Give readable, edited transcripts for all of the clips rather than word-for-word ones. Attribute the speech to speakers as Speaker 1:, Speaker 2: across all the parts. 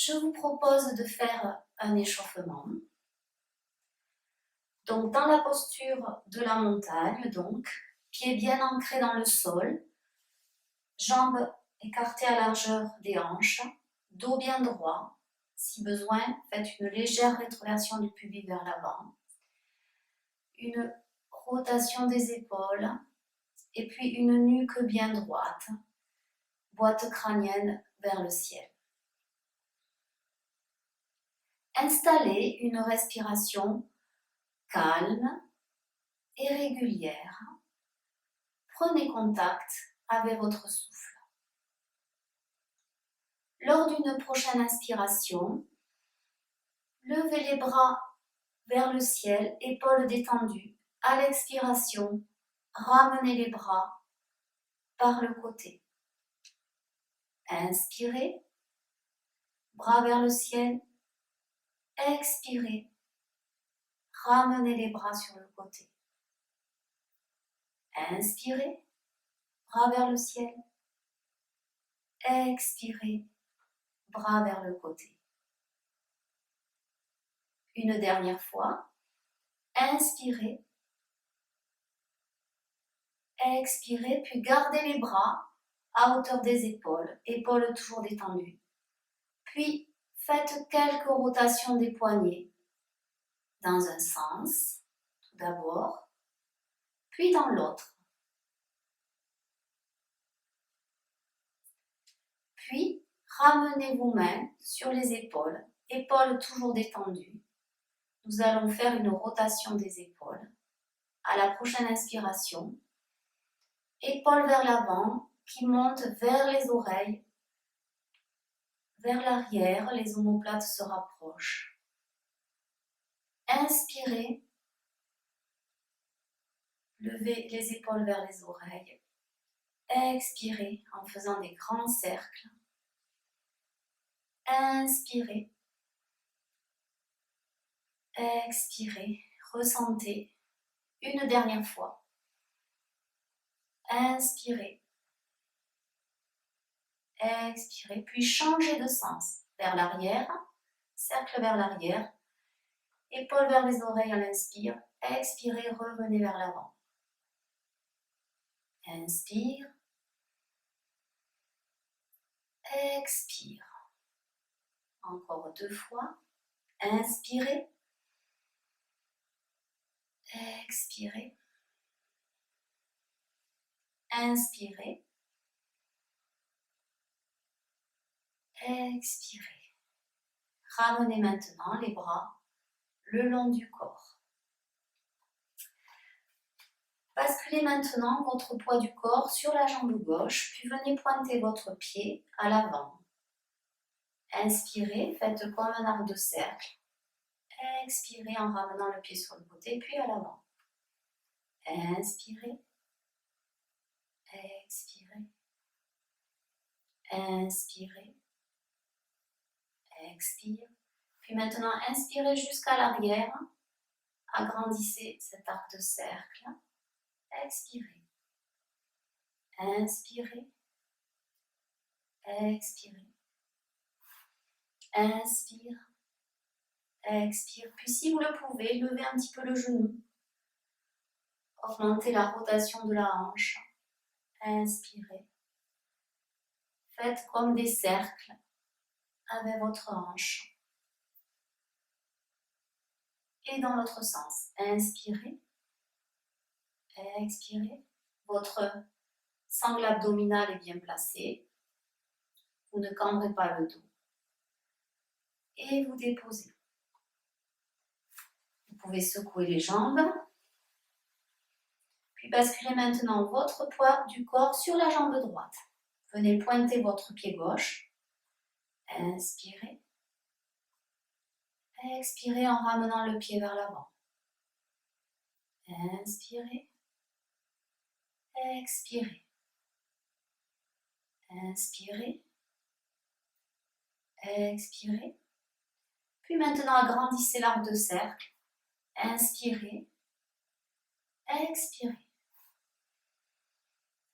Speaker 1: je vous propose de faire un échauffement. Donc, dans la posture de la montagne, pieds bien ancrés dans le sol, jambes écartées à largeur des hanches, dos bien droit. Si besoin, faites une légère rétroversion du pubis vers l'avant, une rotation des épaules et puis une nuque bien droite, boîte crânienne vers le ciel. Installez une respiration calme et régulière. Prenez contact avec votre souffle. Lors d'une prochaine inspiration, levez les bras vers le ciel, épaules détendues. À l'expiration, ramenez les bras par le côté. Inspirez, bras vers le ciel. Expirez, ramenez les bras sur le côté. Inspirez, bras vers le ciel. Expirez, bras vers le côté. Une dernière fois. Inspirez. Expirez, puis gardez les bras à hauteur des épaules, épaules toujours détendues. Puis, faites quelques rotations des poignets dans un sens, tout d'abord, puis dans l'autre. Puis, ramenez vos mains sur les épaules, épaules toujours détendues. Nous allons faire une rotation des épaules. À la prochaine inspiration, épaules vers l'avant qui montent vers les oreilles, vers l'arrière, les omoplates se rapprochent. Inspirez, levez les épaules vers les oreilles. Expirez en faisant des grands cercles. Inspirez. Expirez. Ressentez. Une dernière fois. Inspirez. Expirez. Puis changez de sens. Vers l'arrière. Cercle vers l'arrière. Épaules vers les oreilles à l'inspire. Expirez. Revenez vers l'avant. Inspire. Expire. Encore 2 fois. Inspirez. Expirez. Inspirez. Expirez. Ramenez maintenant les bras le long du corps. Basculez maintenant votre poids du corps sur la jambe gauche, puis venez pointer votre pied à l'avant. Inspirez, faites comme un arc de cercle. Expirez en ramenant le pied sur le côté, puis à l'avant. Inspirez. Expirez. Inspirez. Expire. Puis maintenant, inspirez jusqu'à l'arrière. Agrandissez cet arc de cercle. Expirez. Inspirez. Expirez. Inspire. Expire. Puis si vous le pouvez, levez un petit peu le genou. Augmentez la rotation de la hanche. Inspirez. Faites comme des cercles avec votre hanche. Et dans l'autre sens. Inspirez. Expirez. Votre sangle abdominale est bien placée. Vous ne cambrez pas le dos. Et vous déposez. Vous pouvez secouer les jambes. Puis basculez maintenant votre poids du corps sur la jambe droite. Venez pointer votre pied gauche. Inspirez. Expirez en ramenant le pied vers l'avant. Inspirez. Expirez. Inspirez. Expirez. Puis maintenant, agrandissez l'arc de cercle. Inspirez. Expirez.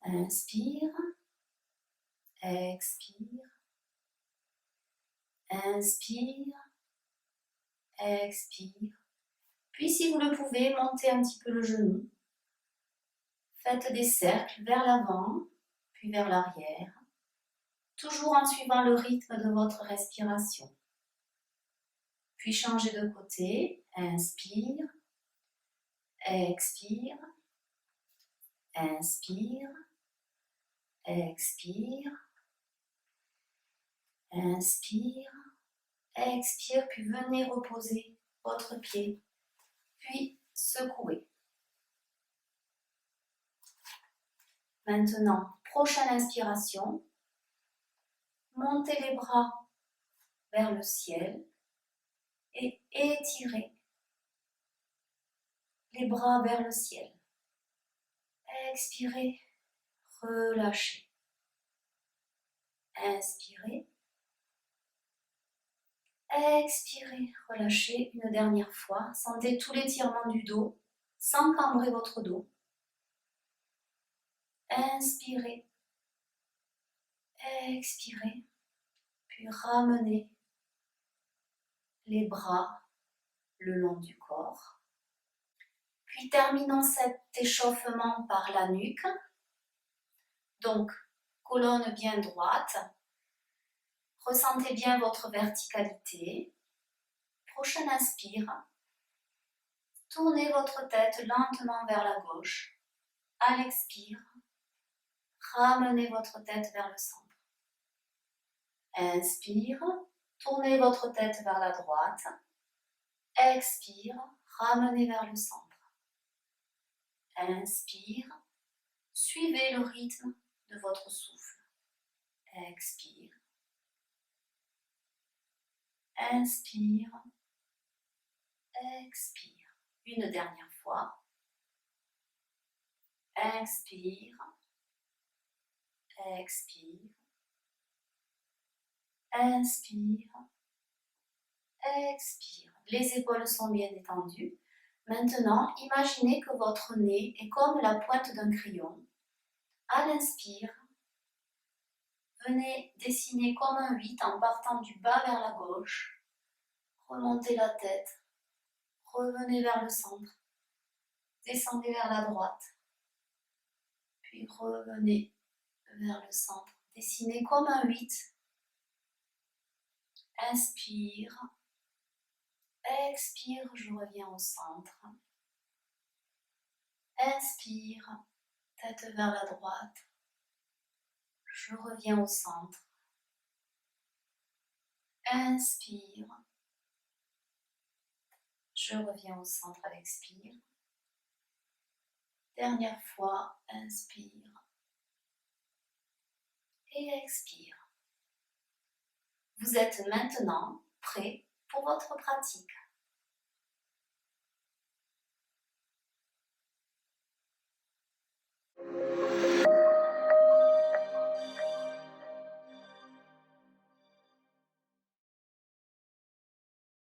Speaker 1: Inspire. Expire. Inspire, expire. Puis si vous le pouvez, montez un petit peu le genou. Faites des cercles vers l'avant, puis vers l'arrière, toujours en suivant le rythme de votre respiration. Puis changez de côté, inspire, expire, inspire, expire, inspire, expire, puis venez reposer votre pied, puis secouez. Maintenant, prochaine inspiration, montez les bras vers le ciel et étirez les bras vers le ciel. Expirez, relâchez. Inspirez. Expirez, relâchez une dernière fois. Sentez tout l'étirement du dos sans cambrer votre dos. Inspirez. Expirez. Puis ramenez les bras le long du corps. Puis terminons cet échauffement par la nuque. Donc, colonne bien droite. Ressentez bien votre verticalité. Prochaine inspire. Tournez votre tête lentement vers la gauche. À l'expire, ramenez votre tête vers le centre. Inspire, tournez votre tête vers la droite. Expire, ramenez vers le centre. Inspire, suivez le rythme de votre souffle. Expire. Inspire. Expire. Une dernière fois. Inspire. Expire. Inspire. Expire. Les épaules sont bien détendues. Maintenant, imaginez que votre nez est comme la pointe d'un crayon. À l'inspire, venez dessiner comme un 8 en partant du bas vers la gauche. Remontez la tête. Revenez vers le centre. Descendez vers la droite. Puis revenez vers le centre. Dessinez comme un 8. Inspire. Expire, je reviens au centre. Inspire, tête vers la droite. Je reviens au centre. Inspire. Je reviens au centre à l'expire. Dernière fois, inspire. Et expire. Vous êtes maintenant prêt pour votre pratique.